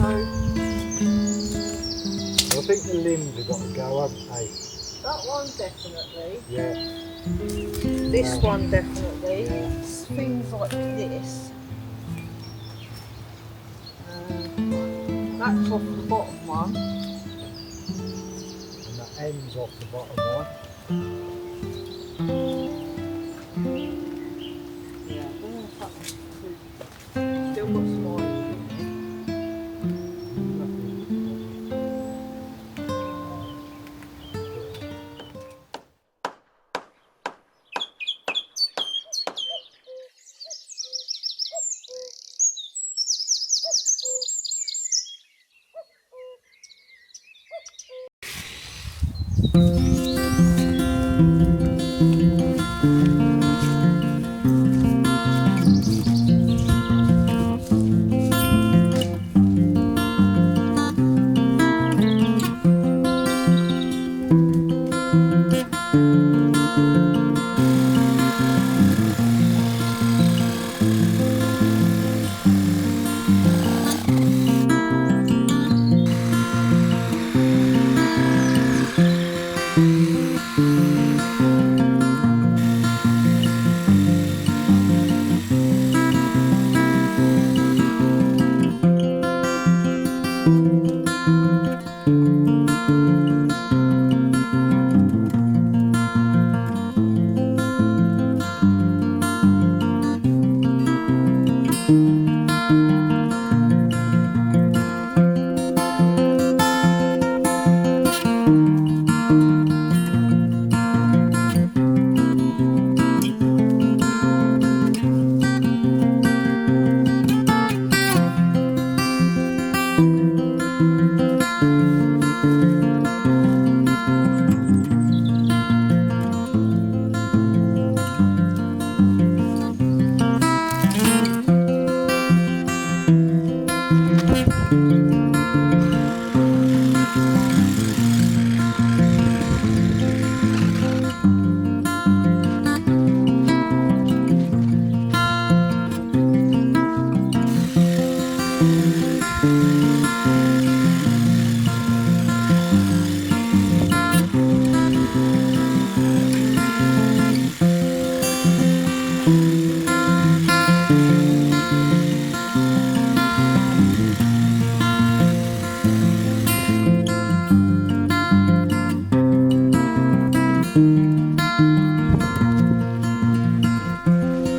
I think the limbs have got to go, haven't they? That one definitely. Yeah. This one definitely. Yeah. Things like this. That's off the bottom one. And that ends off the bottom one. Yeah, I don't know if that one's too. Still got some orange in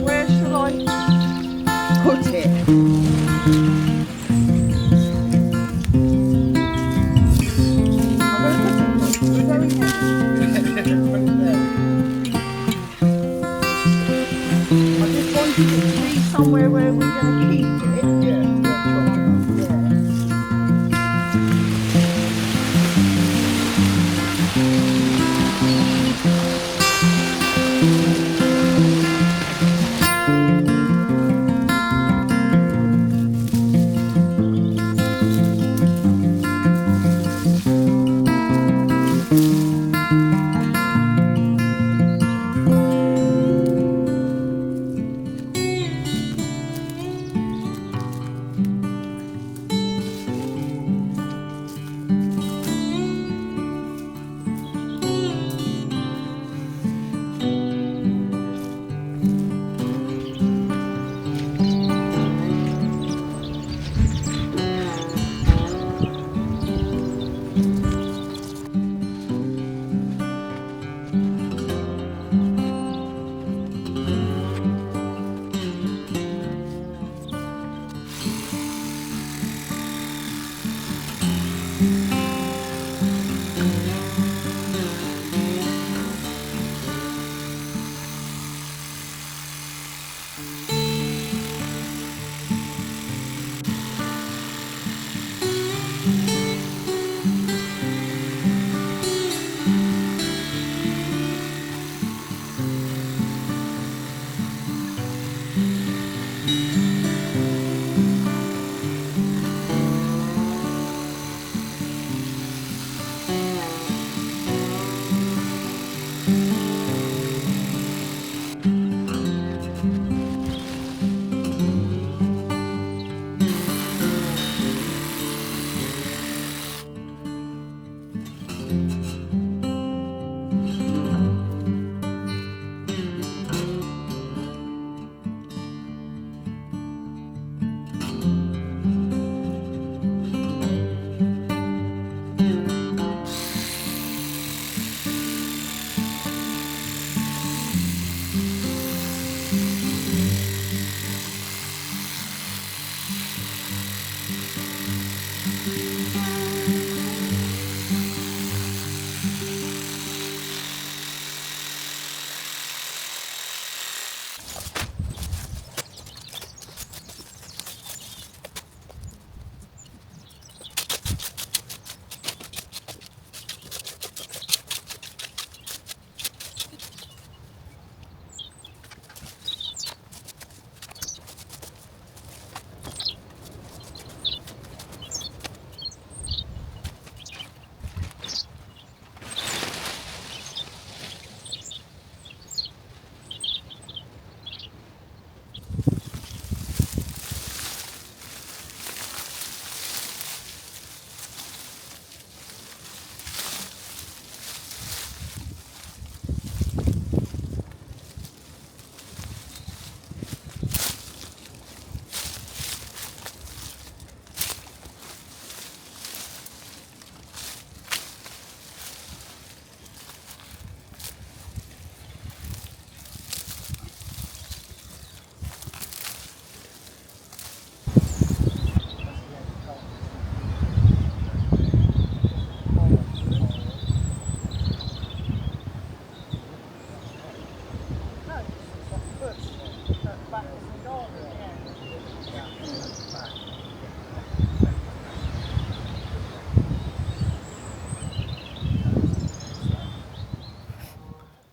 Where shall I put it?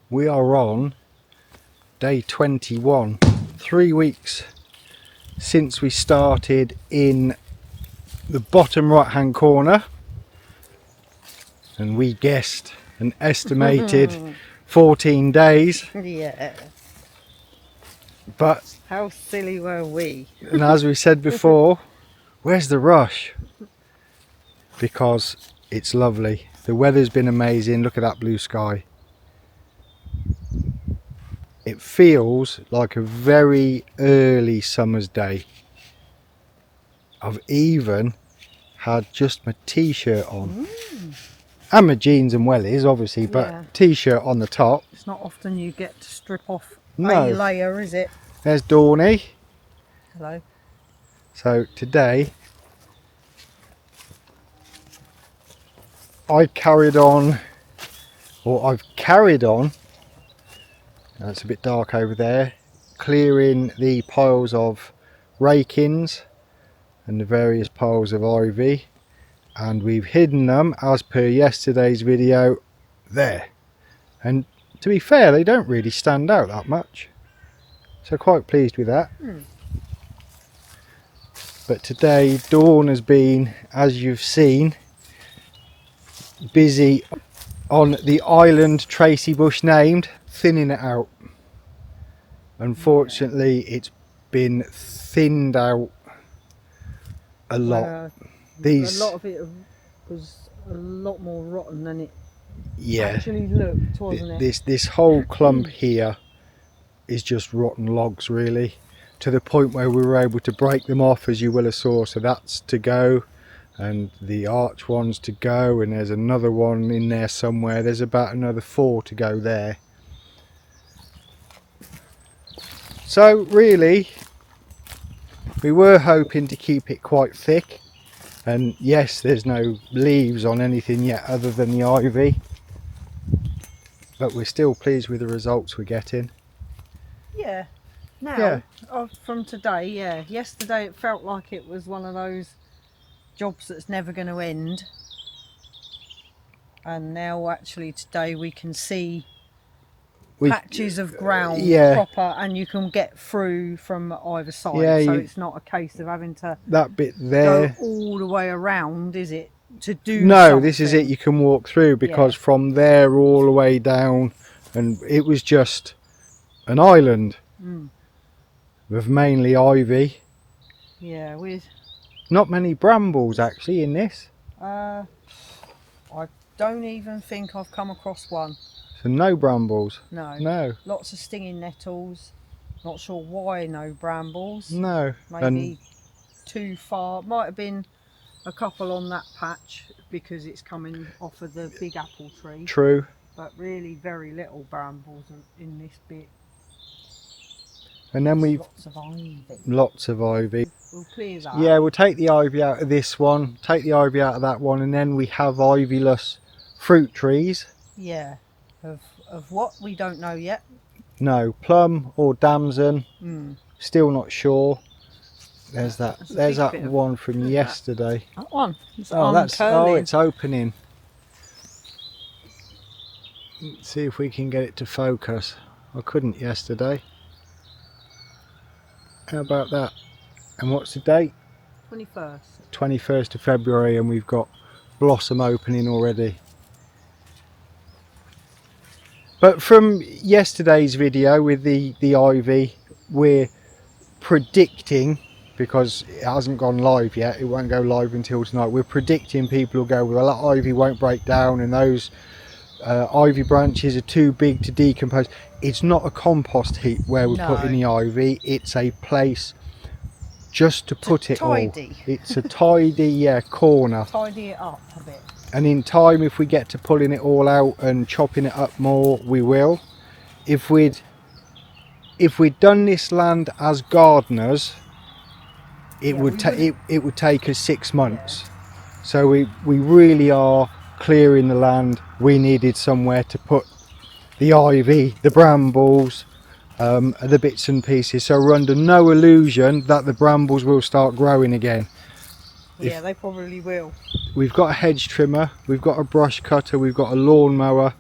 We are on day 21, 3 weeks since we started in the bottom right hand corner, and we guessed an estimated 14 days, Yeah. but How silly were we? and as we said before, where's the rush? Because it's lovely, the weather's been amazing. Look at that blue sky. It feels like a very early summer's day. I've even had just my t-shirt on. And my jeans and wellies obviously, but Yeah. t-shirt on the top. It's not often you get to strip off No. a layer, is it? There's Dawny. Hello. So today I've carried on, it's a bit dark over there, clearing the piles of rakins and the various piles of ivy, and we've hidden them as per yesterday's video there. And to be fair, they don't really stand out that much, so quite pleased with that. But today Dawn has been, as you've seen, busy on the island Tracy Bush named, thinning it out. Unfortunately, it's been thinned out a lot. A lot of it was a lot more rotten than it actually looked, wasn't it? This whole clump here is just rotten logs, really, to the point where we were able to break them off, as you will have saw. So that's to go, and the arch one's to go, and there's another one in there somewhere. There's about another 4 to go there. So really, we were hoping to keep it quite thick, and yes, there's no leaves on anything yet other than the ivy, but we're still pleased with the results we're getting. Yeah. Now, from today, yesterday it felt like it was one of those jobs that's never going to end, and now actually today we can see patches of ground proper, and you can get through from either side, so it's not a case of having to that bit there go all the way around, is it, to do something. This is it, you can walk through, because from there all the way down, and it was just an island with mainly ivy. With not many brambles actually in this. I don't even think I've come across one. So no brambles? No. No. Lots of stinging nettles. Not sure why no brambles. No. Maybe too far. Might have been a couple on that patch because it's coming off of the big apple tree. True. But really very little brambles in this bit. And then we've lots of ivy. Lots of ivy. We'll clear that. Yeah, we'll take the ivy out of this one, take the ivy out of that one, and then we have ivyless fruit trees. Yeah. Of what? We don't know yet. No, plum or damson. Still not sure. There's that. There's that one from yesterday. That one. It's it's opening. Let's see if we can get it to focus. I couldn't yesterday. How about that? And what's the date? 21st. 21st of February, and we've got blossom opening already. But from yesterday's video with the ivy, we're predicting, because it hasn't gone live yet, it won't go live until tonight, we're predicting people will go, well, that ivy won't break down and those ivy branches are too big to decompose. It's not a compost heap where we're putting the ivy, it's a place just to put it all. It's a tidy corner. Tidy it up a bit. And in time, if we get to pulling it all out and chopping it up more, we will. If we'd done this land as gardeners, it would take us 6 months. Yeah. So we really are clearing the land. We needed somewhere to put the ivy, the brambles, the bits and pieces. So we're under no illusion that the brambles will start growing again. Yeah, they probably will. We've got a hedge trimmer, we've got a brush cutter, we've got a lawnmower.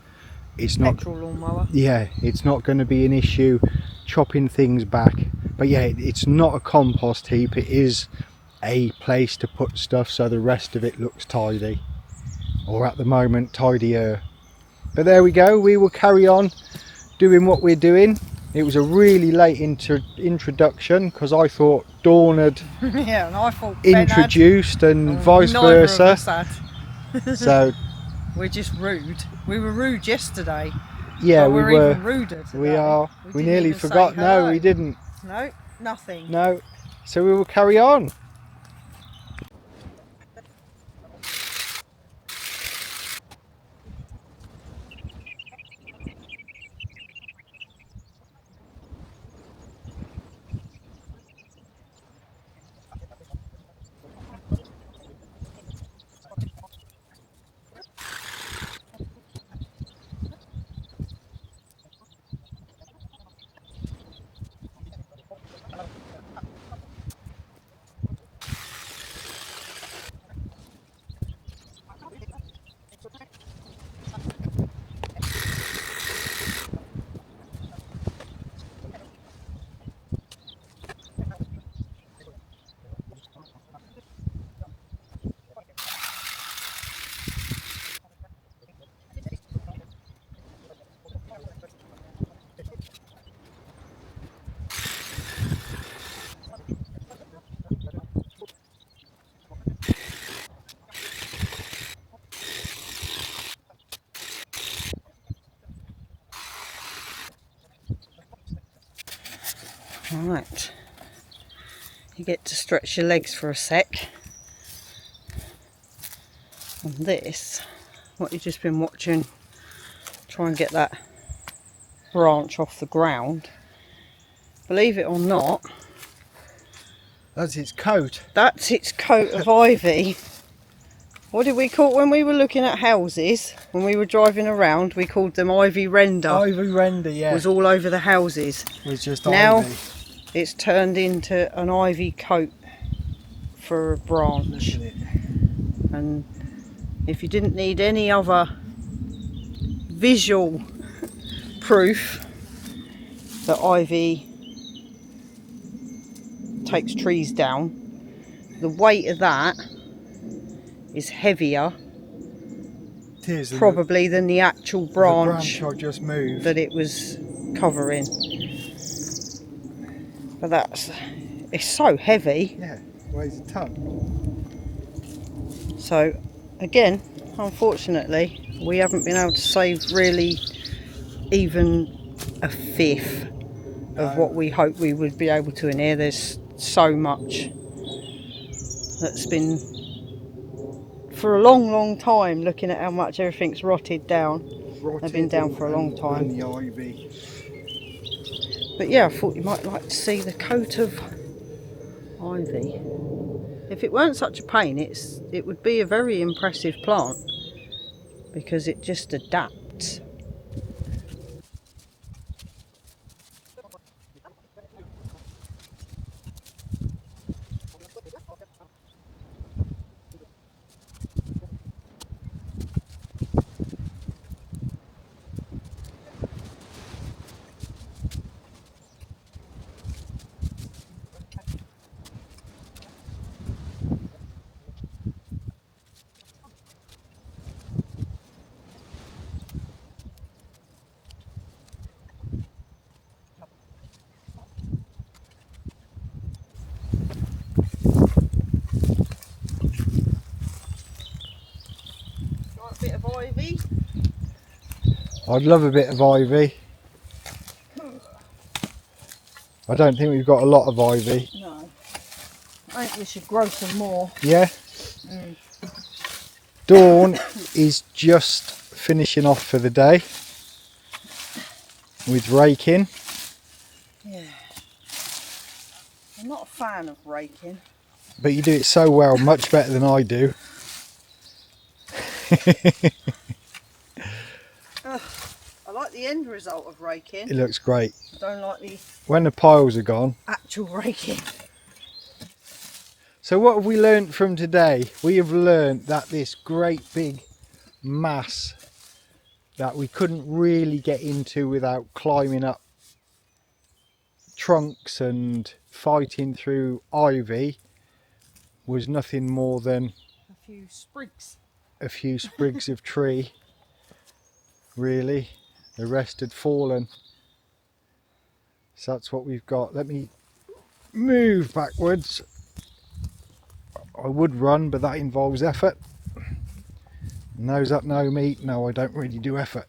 It's not petrol lawnmower. Yeah, it's not going to be an issue chopping things back. But yeah, it's not a compost heap, it is a place to put stuff so the rest of it looks tidy. Or at the moment, tidier. But there we go, we will carry on doing what we're doing. It was a really late introduction because I thought Dawn had yeah, and I thought introduced and vice versa. So we're just rude. We were rude yesterday. Yeah, we were even ruder today. We are. We nearly forgot. No, we didn't. No, nothing. No. So we will carry on. Right, you get to stretch your legs for a sec. And this, what you've just been watching, try and get that branch off the ground. Believe it or not, that's its coat. That's its coat of ivy. What did we call when we were looking at houses? When we were driving around, we called them ivy render. Ivy render, yeah. It was all over the houses. It was just now ivy. It's turned into an ivy coat for a branch. Look at it. And if you didn't need any other visual proof that ivy takes trees down, the weight of that is heavier probably than the actual branch I just moved that it was covering. But it's so heavy. Yeah, weighs a ton. So again, unfortunately, We haven't been able to save really even a fifth of what we hoped we would be able to in here. There's so much that's been, for a long time, looking at how much everything's rotted down. They've been down for a long time. And the ivy. But yeah, I thought you might like to see the coat of ivy. If it weren't such a pain, it would be a very impressive plant because it just adapts. Like a bit of ivy? I'd love a bit of ivy. I don't think we've got a lot of ivy. No. I think we should grow some more. Yeah? Dawn is just finishing off for the day with raking. Yeah. I'm not a fan of raking. But you do it so well, much better than I do. I like the end result of raking. It looks great. I don't like the When the piles are gone. actual raking. So what have we learnt from today? We have learnt that this great big mass that we couldn't really get into without climbing up trunks and fighting through ivy was nothing more than a few sprigs of tree, really. The rest had fallen. So that's what we've got. Let me move backwards. I would run, but that involves effort. Nose up, no meat. No, I don't really do effort.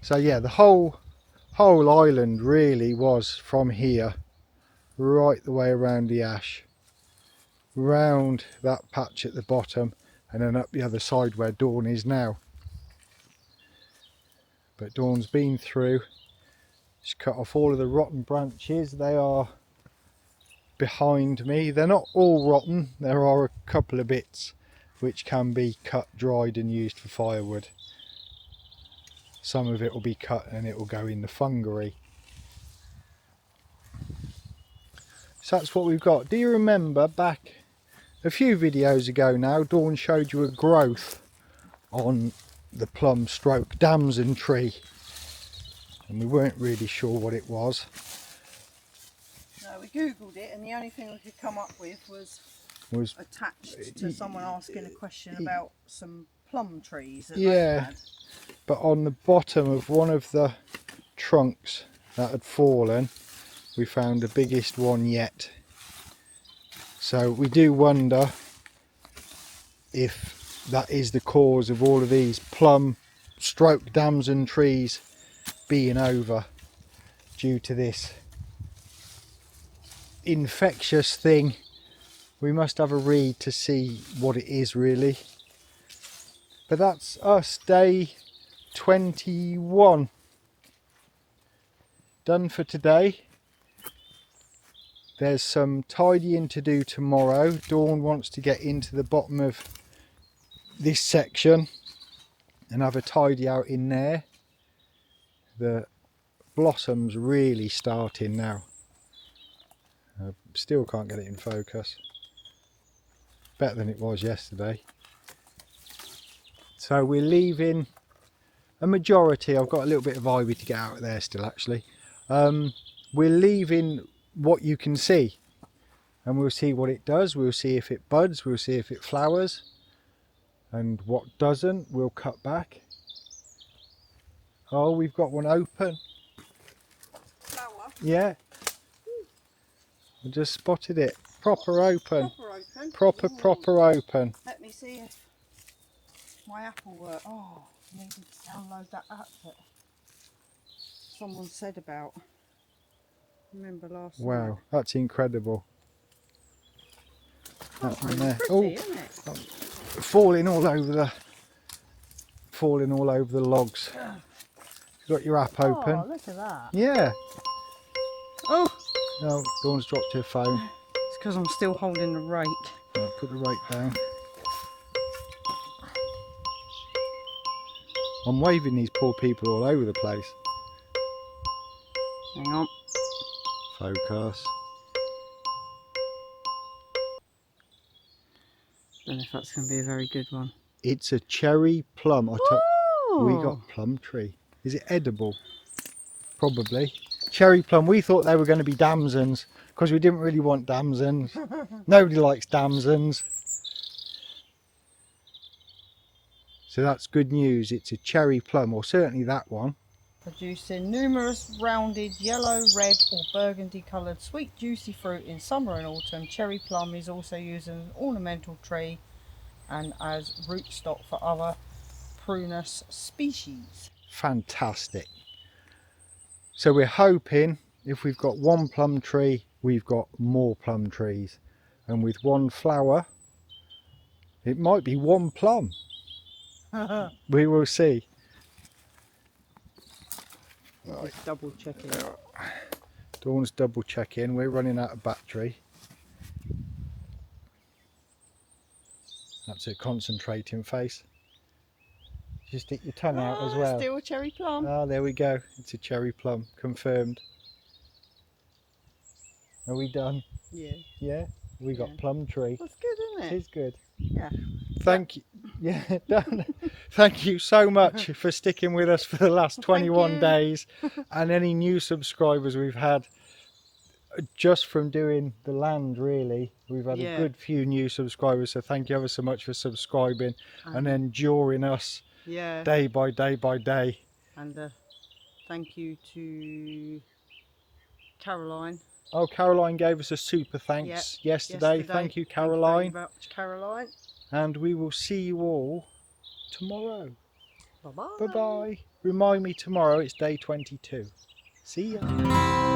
So yeah, the whole island really was from here right the way around the ash, round that patch at the bottom, and then up the other side where Dawn is now. But Dawn's been through. She's cut off all of the rotten branches. They are behind me. They're not all rotten. There are a couple of bits which can be cut, dried and used for firewood. Some of it will be cut and it will go in the fungery. So that's what we've got. Do you remember back a few videos ago now, Dawn showed you a growth on the plum stroke damson tree, and we weren't really sure what it was. No, we googled it and the only thing we could come up with was attached to someone asking a question about some plum trees that they had. But on the bottom of one of the trunks that had fallen, we found the biggest one yet. So we do wonder if that is the cause of all of these plum stroke damson trees being over due to this infectious thing. We must have a read to see what it is really. But that's us, day 21 done for today. There's some tidying to do tomorrow. Dawn wants to get into the bottom of this section and have a tidy out in there. The blossom's really starting now. I still can't get it in focus. Better than it was yesterday. So we're leaving a majority. I've got a little bit of ivy to get out of there still actually. We're leaving what you can see, and we'll see what it does. We'll see if it buds, we'll see if it flowers, and what doesn't we'll cut back. Oh, we've got one open. Flower? Yeah, I just spotted it. Proper open. Proper open. Proper open. Let me see if my Apple work. Oh, I needed to download that app that someone said about. Remember last night? Wow, that's incredible. That That's one really there. pretty, Oh, isn't it? falling all over the logs. You got your app open? Oh, look at that. Yeah. Oh, No, Dawn's dropped her phone. it's because I'm still holding the rake. I'll put the rake down. I'm waving these poor people all over the place. Hang on. Focus. Don't know if that's going to be a very good one. It's a cherry plum. We Oh, got plum tree. Is it edible? Probably. Cherry plum. We thought they were going to be damsons because we didn't really want damsons. Nobody likes damsons. So that's good news. It's a cherry plum, or certainly that one. producing numerous rounded yellow, red or burgundy coloured sweet juicy fruit in summer and autumn. Cherry plum is also used as an ornamental tree and as rootstock for other prunus species. Fantastic. So we're hoping if we've got one plum tree, we've got more plum trees. And with one flower, it might be one plum. We will see. Just double checking. Dawn's double checking. We're running out of battery. That's a concentrating face. You stick your tongue out as well. Still a cherry plum. Ah, there we go. It's a cherry plum. Confirmed. Are we done? Yeah. Yeah. We got plum tree. That's good, isn't It it? is good. Yeah. Thank you. Yeah, done. Thank you so much for sticking with us for the last 21 days, and any new subscribers we've had just from doing the land. Really, we've had a good few new subscribers, so thank you ever so much for subscribing and enduring us day by day by day. And thank you to Caroline. Oh, Caroline gave us a super thanks yesterday. Thank you, Caroline. Thank you very much, Caroline. And we will see you all tomorrow. Bye bye. Bye bye. Remind me tomorrow it's day 22. See ya.